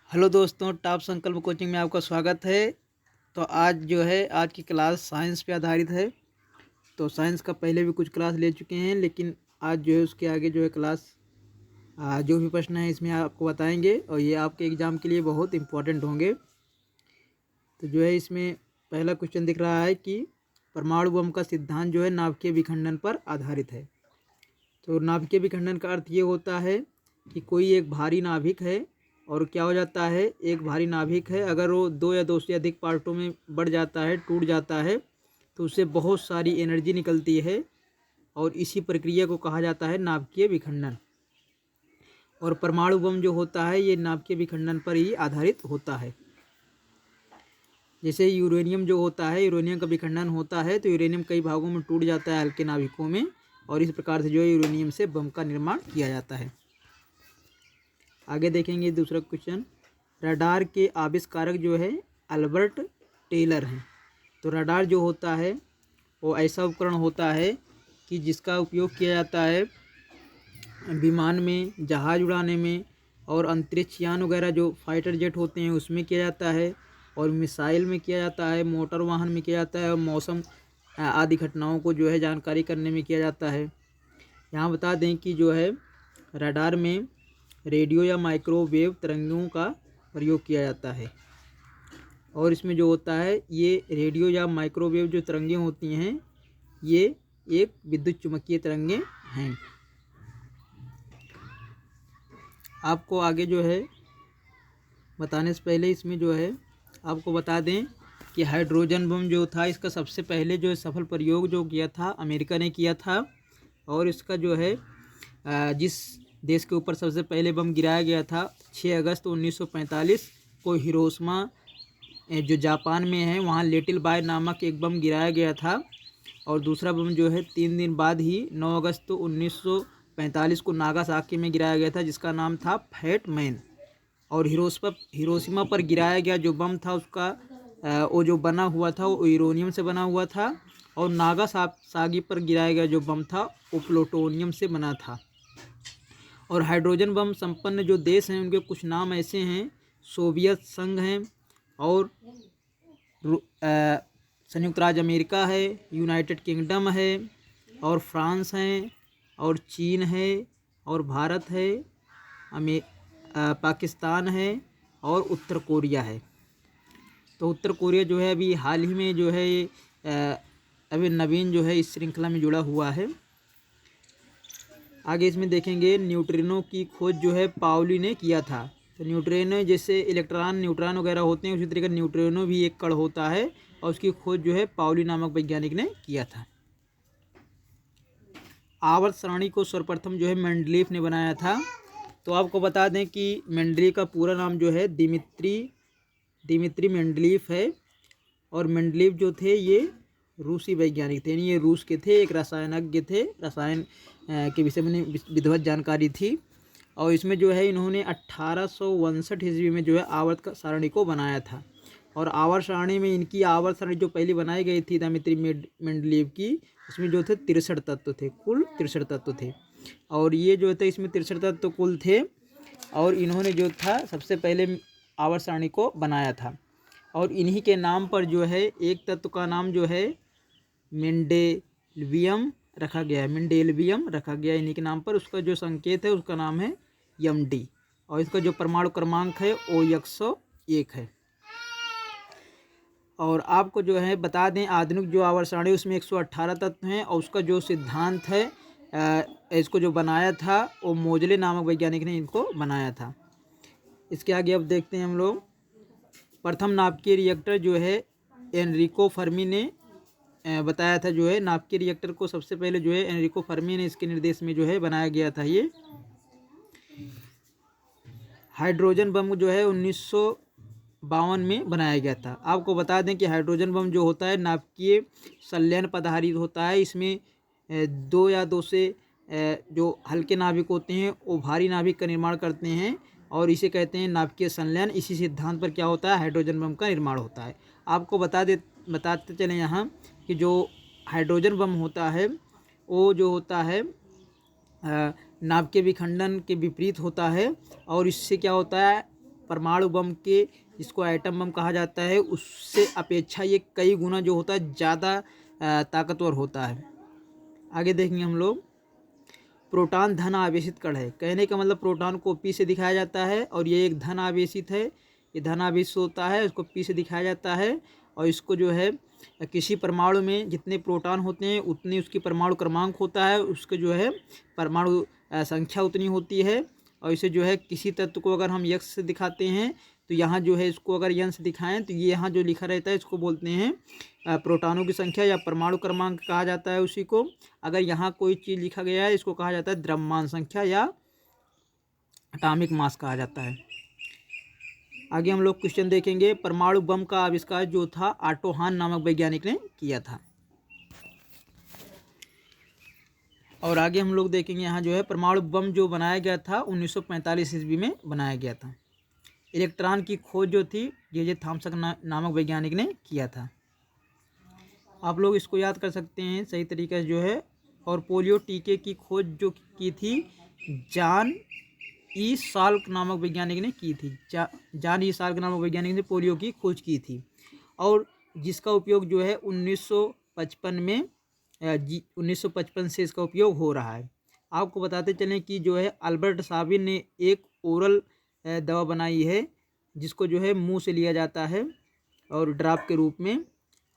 Hello दोस्तों, top संकल्प coaching में आपका स्वागत है। तो आज की क्लास साइंस पे आधारित है। तो साइंस का पहले भी कुछ क्लास ले चुके हैं, लेकिन आज उसके आगे क्लास जो भी प्रश्न है इसमें आपको बताएंगे और ये आपके एग्ज़ाम के लिए बहुत इम्पोर्टेंट होंगे। तो इसमें पहला क्वेश्चन दिख रहा है कि परमाणु बम का सिद्धांत नाभिकीय विखंडन पर आधारित है। तो नाभिकीय विखंडन का अर्थ ये होता है कि कोई एक भारी नाभिक है और क्या हो जाता है, एक भारी नाभिक है, अगर वो दो या दो से अधिक पार्टों में बढ़ जाता है, टूट जाता है, तो उससे बहुत सारी एनर्जी निकलती है और इसी प्रक्रिया को कहा जाता है नाभिकीय विखंडन। और परमाणु बम जो होता है ये नाभिकीय विखंडन पर ही आधारित होता है। जैसे यूरेनियम जो होता है, यूरेनियम का विखंडन होता है तो यूरेनियम कई भागों में टूट जाता है हल्के नाभिकों में, और इस प्रकार से यूरेनियम से बम का निर्माण किया जाता है। आगे देखेंगे दूसरा क्वेश्चन। रडार के आविष्कारक अल्बर्ट टेलर हैं। तो रडार जो होता है वो ऐसा उपकरण होता है कि जिसका उपयोग किया जाता है विमान में, जहाज़ उड़ाने में, और अंतरिक्ष यान वगैरह जो फाइटर जेट होते हैं उसमें किया जाता है, और मिसाइल में किया जाता है, मोटर वाहन में किया जाता है, और मौसम आदि घटनाओं को जानकारी करने में किया जाता है। यहाँ बता दें कि रडार में रेडियो या माइक्रोवेव तरंगों का प्रयोग किया जाता है, और इसमें जो होता है ये रेडियो या माइक्रोवेव जो तरंगें होती हैं ये एक विद्युत चुम्बकीय तरंगें हैं। आपको आगे बताने से पहले इसमें आपको बता दें कि हाइड्रोजन बम जो था इसका सबसे पहले सफल प्रयोग किया था अमेरिका ने किया था, और इसका जिस देश के ऊपर सबसे पहले बम गिराया गया था 6 अगस्त 1945 को हिरोशिमा जो जापान में है वहाँ लिटिल बॉय नामक एक बम गिराया गया था, और दूसरा बम 3 दिन बाद ही 9 अगस्त 1945 को नागासाकी में गिराया गया था जिसका नाम था फैट मैन। और हिरोशिमा पर गिराया गया जो बम था उसका वो जो बना हुआ था वो यूरेनियम से बना हुआ था, और नागासाकी पर गिराया गया जो बम था वो प्लूटोनियम से बना था। और हाइड्रोजन बम संपन्न जो देश हैं उनके कुछ नाम ऐसे हैं, सोवियत संघ हैं, और संयुक्त राज्य अमेरिका है, यूनाइटेड किंगडम है, और फ्रांस हैं, और चीन है, और भारत है, पाकिस्तान है, और उत्तर कोरिया है। तो उत्तर कोरिया अभी हाल ही में अभी नवीन इस श्रृंखला में जुड़ा हुआ है। आगे इसमें देखेंगे न्यूट्रिनो की खोज पाउली ने किया था। तो न्यूट्रिनो जैसे इलेक्ट्रॉन न्यूट्रॉन वगैरह होते हैं उसी तरीके न्यूट्रिनो भी एक कण होता है, और उसकी खोज पाउली नामक वैज्ञानिक ने किया था। आवर्त सारणी को सर्वप्रथम मेंडलीफ ने बनाया था। तो आपको बता दें कि मेंडलीफ का पूरा नाम दिमित्री मेंडलीफ है, और मेंडलीफ जो थे ये रूसी वैज्ञानिक थे, यानी ये रूस के थे, एक रसायनज्ञ थे, रसायन के विषय में विधिवत जानकारी थी। और इसमें इन्होंने 1859 ईस्वी में आवर्त सारणी को बनाया था। और आवर्त सारणी में इनकी आवर्त सारणी जो पहली बनाई गई थी दिमित्री मेंडलीफ की, उसमें 63 तत्व थे, कुल 63 तत्व थे। और ये थे इसमें 63 तत्व कुल थे, और इन्होंने सबसे पहले आवर्त सारणी को बनाया था। और इन्हीं के नाम पर एक तत्व का नाम मेंडेलवियम रखा गया है, मेंडेलवियम रखा गया है इन्हीं के नाम पर। उसका जो संकेत है उसका नाम है MD, और इसका जो परमाणु क्रमांक है वो 101 है। और आपको बता दें आधुनिक आवर्त सारणी उसमें 118 तत्व हैं, और उसका जो सिद्धांत है इसको जो बनाया था वो मोजले नामक वैज्ञानिक ने इनको बनाया था। इसके आगे अब देखते हैं हम लोग। प्रथम नाभिकीय रिएक्टर एनरिको फर्मी ने बताया था। नाभिकीय रिएक्टर को सबसे पहले एनरिको फर्मी ने इसके निर्देश में बनाया गया था। ये हाइड्रोजन बम 1952 में बनाया गया था। आपको बता दें कि हाइड्रोजन बम जो होता है नाभिकीय संलयन पर आधारित होता है। इसमें दो या दो से जो हल्के नाभिक होते हैं वो भारी नाभिक का निर्माण करते हैं, और इसे कहते हैं नाभिकीय संलयन। इसी सिद्धांत पर क्या होता है, हाइड्रोजन बम का निर्माण होता है। आपको बताते चलें यहाँ कि जो हाइड्रोजन बम होता है वो होता है नाभिकीय विखंडन के विपरीत होता है, और इससे क्या होता है परमाणु बम के, जिसको एटम बम कहा जाता है, उससे अपेक्षा ये कई गुना जो होता है ज़्यादा ताकतवर होता है। आगे देखेंगे हम लोग, प्रोटॉन धन आवेशित कण है। कहने का मतलब प्रोटॉन को P से दिखाया जाता है और ये एक धन आवेशित है, ये धन आवेशित होता है, उसको P से दिखाया जाता है। और इसको जो है किसी परमाणु में जितने प्रोटॉन होते हैं उतनी उसकी परमाणु क्रमांक होता है, उसके जो है परमाणु संख्या उतनी होती है। और इसे जो है किसी तत्व को अगर हम यक्स से दिखाते हैं तो यहाँ जो है इसको अगर यन से दिखाएं तो ये यहाँ जो लिखा रहता है इसको बोलते हैं प्रोटॉनों की संख्या या परमाणु क्रमांक कहा जाता है उसी को। अगर यहाँ कोई चीज़ लिखा गया है इसको कहा जाता है द्रव्यमान संख्या या एटॉमिक मास कहा जाता है। आगे हम लोग क्वेश्चन देखेंगे, परमाणु बम का आविष्कार जो था ऑटो हान नामक वैज्ञानिक ने किया था। और आगे हम लोग देखेंगे यहाँ जो है परमाणु बम जो बनाया गया था 1945 ईस्वी में बनाया गया था। इलेक्ट्रॉन की खोज जो थी जे थॉम्सन नामक वैज्ञानिक ने किया था। आप लोग इसको याद कर सकते हैं सही तरीके से जो है। और पोलियो टीके की खोज जो की थी जॉन ई साल्क नामक वैज्ञानिक ने की थी। जॉन ई साल्क नामक वैज्ञानिक ने पोलियो की खोज की थी और जिसका उपयोग जो है 1955 से इसका उपयोग हो रहा है। आपको बताते चलें कि जो है अल्बर्ट साबिन ने एक ओरल दवा बनाई है जिसको जो है मुंह से लिया जाता है और ड्रॉप के रूप में,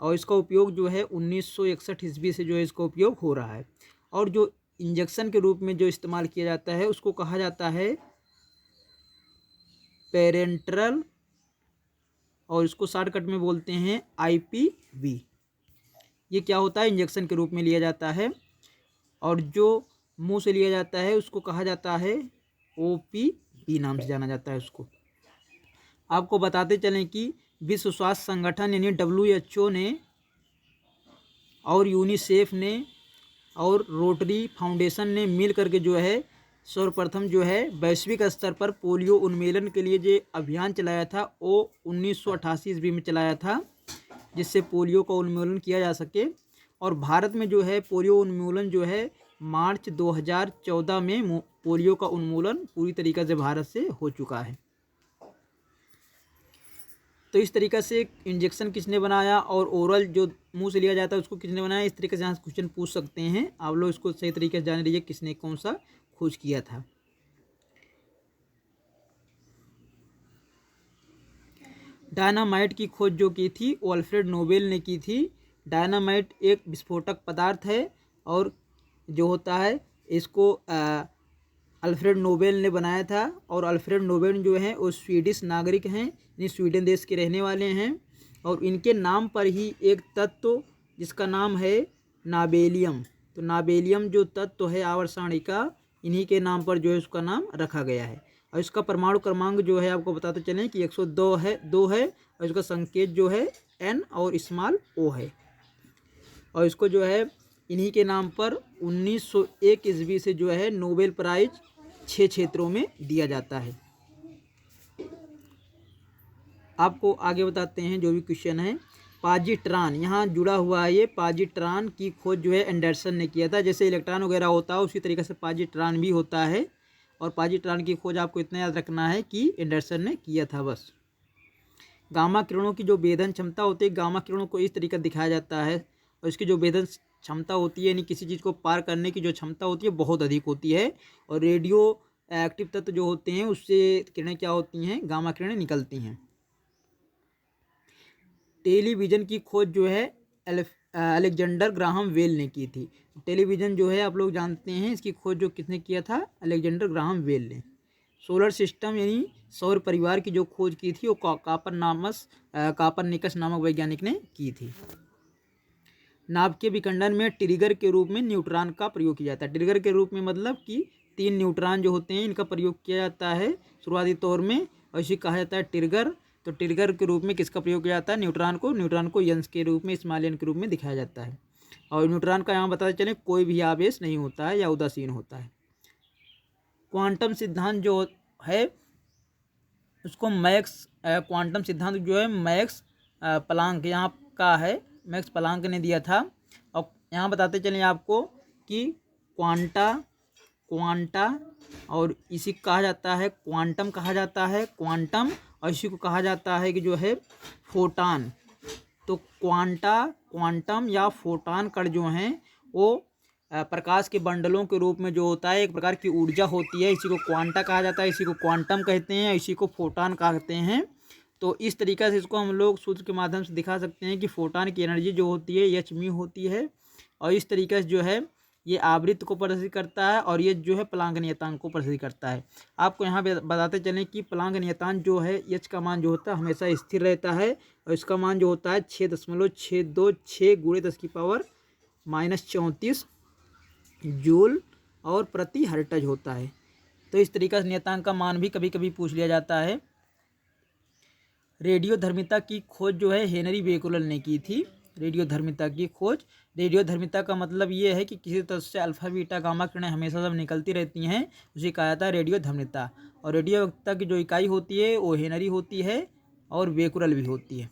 और इसका उपयोग जो है 1961 ईस्वी से जो है इसका उपयोग हो रहा है। और जो इंजेक्शन के रूप में जो इस्तेमाल किया जाता है उसको कहा जाता है पेरेंट्रल, और इसको शॉर्टकट में बोलते हैं IPV। ये क्या होता है, इंजेक्शन के रूप में लिया जाता है। और जो मुंह से लिया जाता है उसको कहा जाता है OPV नाम से जाना जाता है उसको। आपको बताते चलें कि विश्व स्वास्थ्य संगठन यानी WHO ने और यूनिसेफ ने और रोटरी फाउंडेशन ने मिल करके जो है सर्वप्रथम जो है वैश्विक स्तर पर पोलियो उन्मूलन के लिए जो अभियान चलाया था वो 1988 ईस्वी में चलाया था, जिससे पोलियो का उन्मूलन किया जा सके। और भारत में जो है पोलियो उन्मूलन जो है मार्च 2014 में पोलियो का उन्मूलन पूरी तरीके से भारत से हो चुका है। तो इस तरीक़े से इंजेक्शन किसने बनाया और ओरल जो मुंह से लिया जाता है उसको किसने बनाया, इस तरीके से यहाँ क्वेश्चन पूछ सकते हैं। आप लोग इसको सही तरीके से जान लीजिए किसने कौन सा खोज किया था। डायनामाइट की खोज जो की थी वो अल्फ्रेड नोबेल ने की थी। डायनामाइट एक विस्फोटक पदार्थ है और जो होता है इसको अल्फ्रेड नोबेल ने बनाया था। और अल्फ्रेड नोबेल जो है वो स्वीडिश नागरिक हैं, यानी स्वीडन देश के रहने वाले हैं। और इनके नाम पर ही एक तत्व जिसका नाम है नाबेलियम, तो नाबेलियम जो तत्व है आवर्त का, इन्हीं के नाम पर जो है उसका नाम रखा गया है। और इसका परमाणु क्रमांक जो है आपको बताते चलें कि 102 है, 2 है। और इसका संकेत जो है N और स्मॉल o है। और इसको जो है इन्हीं के नाम पर 1901 ईस्वी से जो है नोबेल प्राइज 6 क्षेत्रों में दिया जाता है। आपको आगे बताते हैं जो भी क्वेश्चन है। पॉजिट्रॉन यहाँ जुड़ा हुआ है, ये पॉजिट्रॉन की खोज जो है एंडरसन ने किया था। जैसे इलेक्ट्रॉन वगैरह होता है उसी तरीके से पॉजिट्रॉन भी होता है। और पॉजिट्रॉन की खोज आपको इतना याद रखना है कि एंडरसन ने किया था बस। गामा किरणों की जो भेदन क्षमता होती है, गामा किरणों को इस तरीके दिखाया जाता है और इसकी जो भेदन क्षमता होती है यानी किसी चीज़ को पार करने की जो क्षमता होती है बहुत अधिक होती है। और रेडियो एक्टिव तत्व जो होते हैं उससे किरणें क्या होती हैं, गामा किरणें निकलती हैं। टेलीविज़न की खोज जो है अलेक्जेंडर ग्राहम वेल ने की थी। टेलीविज़न जो है आप लोग जानते हैं इसकी खोज जो किसने किया था, अलेक्जेंडर ग्राहम वेल ने। सोलर सिस्टम यानी सौर परिवार की जो खोज की थी वो कापरनिकस नामक वैज्ञानिक ने की थी। नाभिकीय विखंडन में ट्रिगर के रूप में न्यूट्रॉन का प्रयोग किया जाता है। ट्रिगर के रूप में मतलब कि 3 न्यूट्रॉन जो होते हैं इनका प्रयोग किया जाता है शुरुआती तौर में, और इसे कहा जाता है ट्रिगर। तो ट्रिगर के रूप में किसका प्रयोग किया जाता है, न्यूट्रॉन को यंस के रूप में, स्मॉल एन के रूप में दिखाया जाता है। और न्यूट्रॉन का यहाँ बताते चलें कोई भी आवेश नहीं होता है या उदासीन होता है। क्वांटम सिद्धांत जो है उसको क्वांटम सिद्धांत जो है मैक्स प्लांक यहाँ का है, मैक्स प्लांक ने दिया था। और यहाँ बताते चलें आपको कि क्वांटा, और इसी को कहा जाता है क्वांटम कहा जाता है, क्वांटम, और इसी को कहा जाता है कि जो है फोटान। तो क्वांटा, क्वांटम या फोटान कण जो हैं वो प्रकाश के बंडलों के रूप में जो होता है एक प्रकार की ऊर्जा होती है, इसी को क्वांटा कहा जाता है, इसी को क्वांटम कहते हैं, इसी को फोटान कहते हैं। तो इस तरीक़े से इसको हम लोग सूत्र के माध्यम से दिखा सकते हैं कि फोटान की एनर्जी जो होती है एच म्यू होती है, और इस तरीके से जो है ये आवृत्ति को प्रदर्शित करता है, और ये जो है प्लांक नियतांक को प्रदर्शित करता है। आपको यहाँ बताते चलें कि प्लांक नियतांक जो है एच का मान जो होता है हमेशा स्थिर रहता है, और इसका मान जो होता है 6.626 × 10⁻⁻34 जूल और प्रति हर्टज होता है। तो इस तरीके से नियतांक का मान भी कभी कभी पूछ लिया जाता है। रेडियोधर्मिता की खोज जो है हेनरी बेकुलर ने की थी। रेडियोधर्मिता की खोज, रेडियोधर्मिता का मतलब ये है कि किसी तरह से अल्फा बीटा गामा किरणें हमेशा जब निकलती रहती हैं उसे कहा जाता है रेडियोधर्मिता। और रेडियोधर्मिता की जो इकाई होती है वो हेनरी होती है और बेकुलर भी होती है।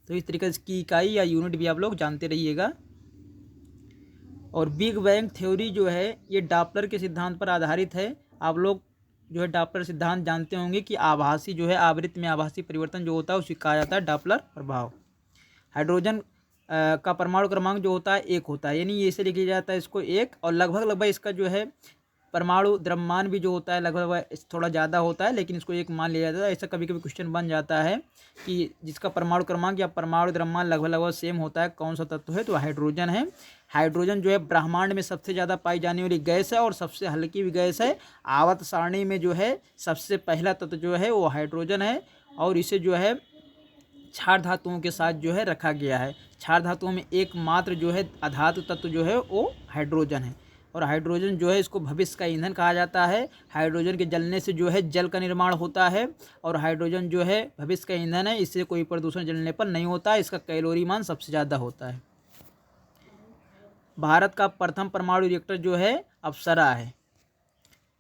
तो इस तरीके से इसकी इकाई या यूनिट भी आप लोग जानते रहिएगा। और बिग बैंग थ्योरी जो है ये डॉपलर के सिद्धांत पर आधारित है। आप लोग जो है डॉपलर सिद्धांत जानते होंगे कि आभासी जो है आवृत्ति में आभासी परिवर्तन जो होता है उसे कहा जाता है डॉपलर प्रभाव। हाइड्रोजन का परमाणु क्रमांक जो होता है 1 होता है, यानी ये ऐसे लिखा जाता है इसको 1, और लगभग इसका जो है परमाणु द्रव्यमान भी जो होता है लगभग थोड़ा ज़्यादा होता है, लेकिन इसको 1 मान लिया जाता है। ऐसा कभी कभी क्वेश्चन बन जाता है कि जिसका परमाणु क्रमांक या परमाणु द्रव्यमान लगभग सेम होता है, कौन सा तत्व है, तो हाइड्रोजन है। हाइड्रोजन जो है ब्रह्मांड में सबसे ज़्यादा पाई जाने वाली गैस है और सबसे हल्की भी गैस है। आवर्त सारणी में जो है सबसे पहला तत्व जो है वो हाइड्रोजन है, और इसे जो है क्षार धातुओं के साथ जो है रखा गया है। क्षार धातुओं में एकमात्र जो है अधातु तत्व जो है वो हाइड्रोजन है, और हाइड्रोजन जो है इसको भविष्य का ईंधन कहा जाता है। हाइड्रोजन के जलने से जो है जल का निर्माण होता है, और हाइड्रोजन जो है भविष्य का ईंधन है, इससे कोई प्रदूषण जलने पर नहीं होता है। इसका कैलोरी मान सबसे ज़्यादा होता है। भारत का प्रथम परमाणु रिएक्टर जो है अप्सरा है।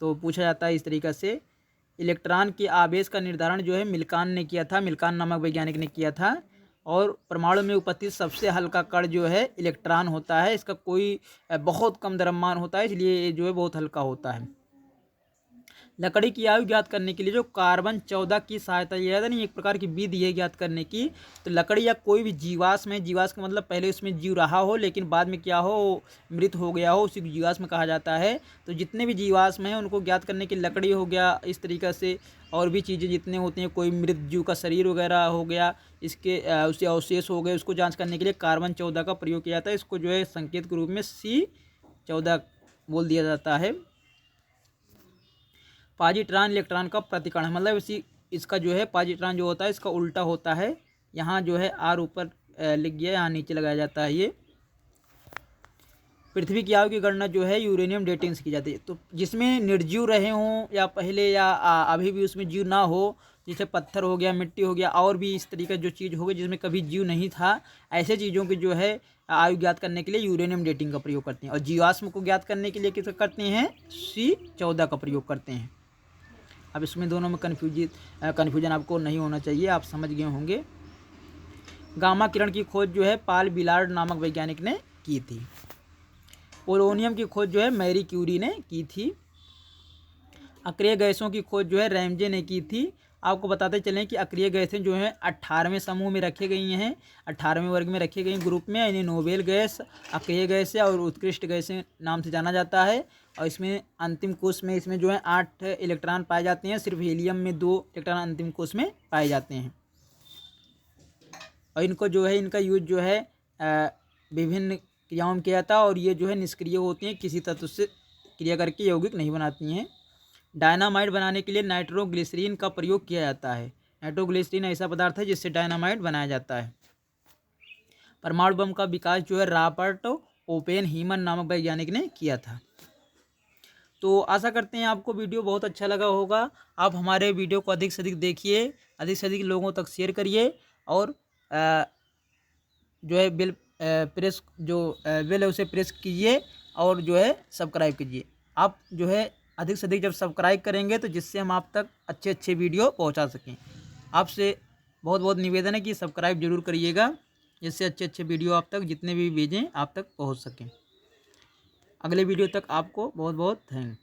तो पूछा जाता है इस तरीक़े से। इलेक्ट्रॉन के आवेश का निर्धारण जो है मिल्कान ने किया था, मिल्कान नामक वैज्ञानिक ने किया था। और परमाणु में उपस्थित सबसे हल्का कण जो है इलेक्ट्रॉन होता है। इसका कोई बहुत कम द्रव्यमान होता है, इसलिए ये जो है बहुत हल्का होता है। लकड़ी की आयु ज्ञात करने के लिए जो कार्बन 14 की सहायता लिया जाता है, नहीं एक प्रकार की विधि है ज्ञात करने की। तो लकड़ी या कोई भी जीवाश्म है, जीवाश्म का मतलब पहले उसमें जीव रहा हो लेकिन बाद में क्या हो मृत हो गया हो, उसी को जीवाश्म कहा जाता है। तो जितने भी जीवाश्म हैं उनको ज्ञात करने की लकड़ी हो गया, इस तरीक़े से और भी चीज़ें जितने होती हैं, कोई मृत जीव का शरीर वगैरह हो गया, इसके उसके अवशेष हो गए, उसको जाँच करने के लिए कार्बन 14 का प्रयोग किया जाता है। इसको जो है संकेत के रूप में C14 बोल दिया जाता है। पॉजिट्रॉन इलेक्ट्रॉन का प्रतिकरण है, मतलब इसका जो है पॉजिट्रॉन जो होता है इसका उल्टा होता है। यहाँ जो है R ऊपर लिख गया, यहाँ नीचे लगाया जाता है। ये पृथ्वी की आयु की गणना जो है यूरेनियम डेटिंग से की जाती है। तो जिसमें निर्जीव रहे हों या पहले या अभी भी उसमें जीव ना हो, जैसे पत्थर हो गया, मिट्टी हो गया, और भी इस तरीके जो चीज़ हो गई जिसमें कभी जीव नहीं था, ऐसे चीज़ों की जो है आयु ज्ञात करने के लिए यूरेनियम डेटिंग का प्रयोग करते हैं। और जीवाश्म को ज्ञात करने के लिए किस करते हैं, C14 का प्रयोग करते हैं। अब इसमें दोनों में कन्फ्यूजन आपको नहीं होना चाहिए, आप समझ गए होंगे। गामा किरण की खोज जो है पाल बिलार्ड नामक वैज्ञानिक ने की थी। पोलोनियम की खोज जो है मैरी क्यूरी ने की थी। अक्रिय गैसों की खोज जो है रैमजे ने की थी। आपको बताते चलें कि अक्रिय गैसें जो हैं 18वें समूह में रखे गई हैं, 18वें वर्ग में रखे गई ग्रुप में। इन्हें नोबेल गैस, अक्रिय गैसें और उत्कृष्ट गैसें नाम से जाना जाता है। और इसमें अंतिम कोष में इसमें जो है 8 इलेक्ट्रॉन पाए जाते हैं, सिर्फ हीलियम में 2 इलेक्ट्रॉन अंतिम कोष में पाए जाते हैं। और इनको जो है इनका यूज जो है विभिन्न क्रियाओं में किया जाता है, और ये जो है निष्क्रिय होती हैं, किसी तत्व से क्रिया करके यौगिक नहीं बनाती हैं। डायनामाइट बनाने के लिए नाइट्रोग्लिसरीन का प्रयोग किया जाता है। नाइट्रोग्लिसरीन ऐसा पदार्थ है जिससे डायनामाइट बनाया जाता है। परमाणु बम का विकास जो है रॉबर्ट ओपेनहीमर नामक वैज्ञानिक ने किया था। तो आशा करते हैं आपको वीडियो बहुत अच्छा लगा होगा। आप हमारे वीडियो को अधिक से अधिक देखिए, अधिक से अधिक लोगों तक शेयर करिए, और जो है बेल प्रेस जो बेल है उसे प्रेस कीजिए, और जो है सब्सक्राइब कीजिए। आप जो है अधिक से अधिक जब सब्सक्राइब करेंगे तो जिससे हम आप तक अच्छे अच्छे वीडियो पहुंचा सकें। आपसे बहुत बहुत निवेदन है कि सब्सक्राइब जरूर करिएगा, जिससे अच्छे अच्छे वीडियो आप तक जितने भी भेजें आप तक पहुंच सकें। अगले वीडियो तक आपको बहुत बहुत थैंक।